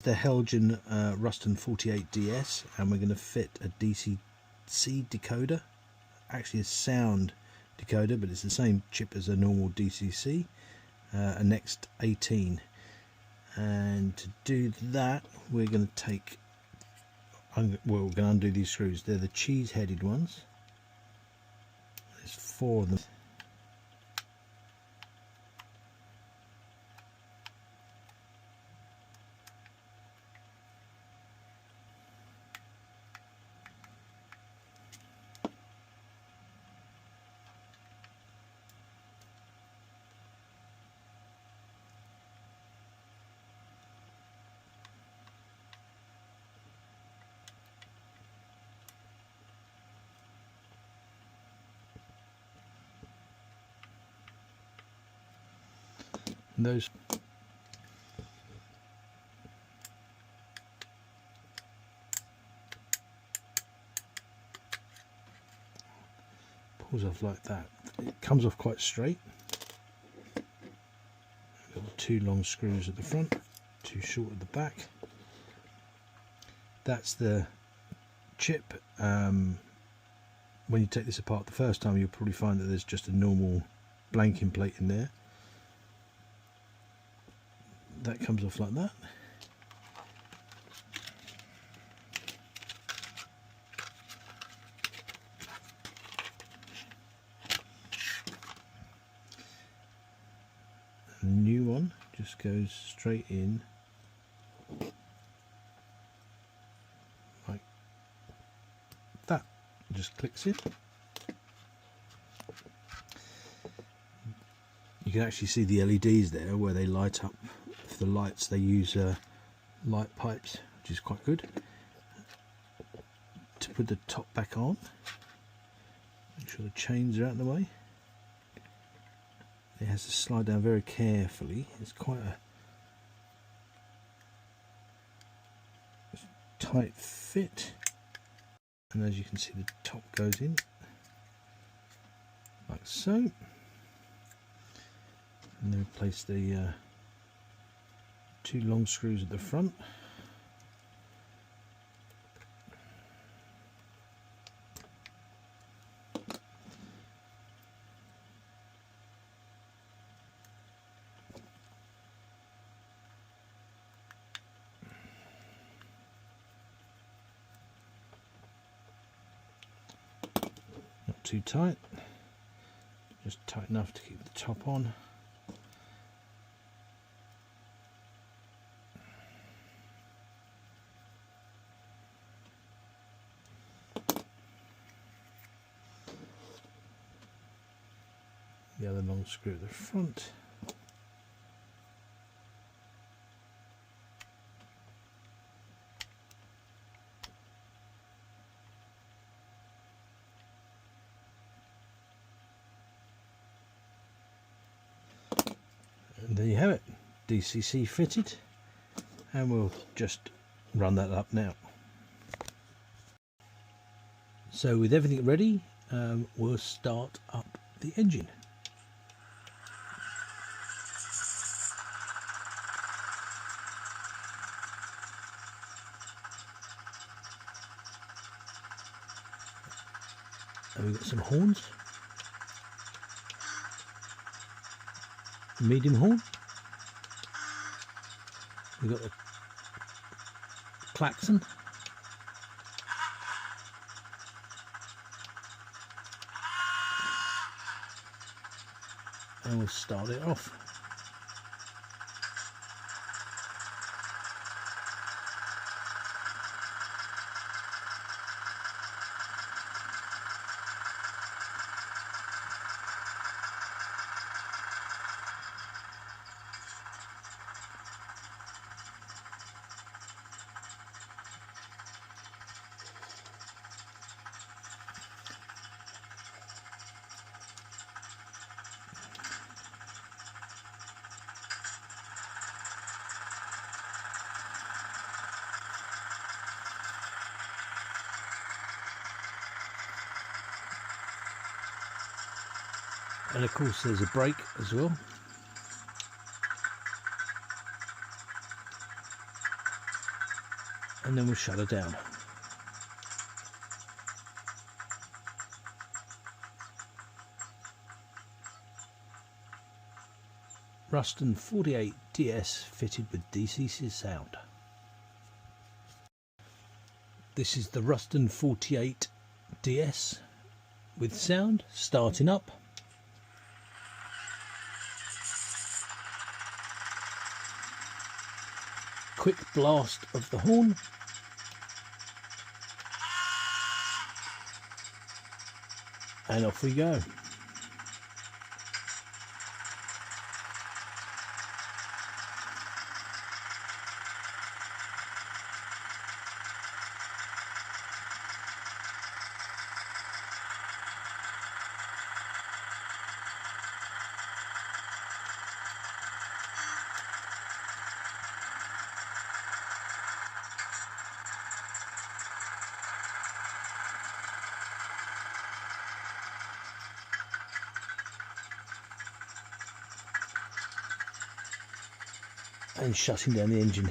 the Helgen Ruston 48DS, and we're going to fit a DCC decoder, actually a sound decoder, but it's the same chip as a normal DCC, a Next 18. And to do that, we're going to take, well, we're going to undo these screws. They're the cheese headed ones. There's 4 of them. And those pulls off like that. It comes off quite straight. Got 2 long screws at the front, 2 short at the back. That's the chip. When you take this apart the first time, you'll probably find that there's just a normal blanking plate in there. That comes off like that. A new one just goes straight in like that, just clicks in. You can actually see the LEDs there where they light up. For the lights, they use light pipes, which is quite good. To put the top back on, make sure the chains are out of the way. It has to slide down very carefully. It's quite a tight fit, and as you can see, the top goes in like so, and then place the 2 long screws at the front. Not too tight, just tight enough to keep the top on. The other long screw at the front. And there you have it, DCC fitted, and we'll just run that up now. So with everything ready, we'll start up the engine. And we've got some horns, medium horn, we've got the klaxon, and we'll start it off. And of course there's a brake as well. and then we'll shut her down. Ruston 48 DS fitted with DCC sound. This is the Ruston 48 DS with sound starting up. Quick blast of the horn. And off we go. And shutting down the engine.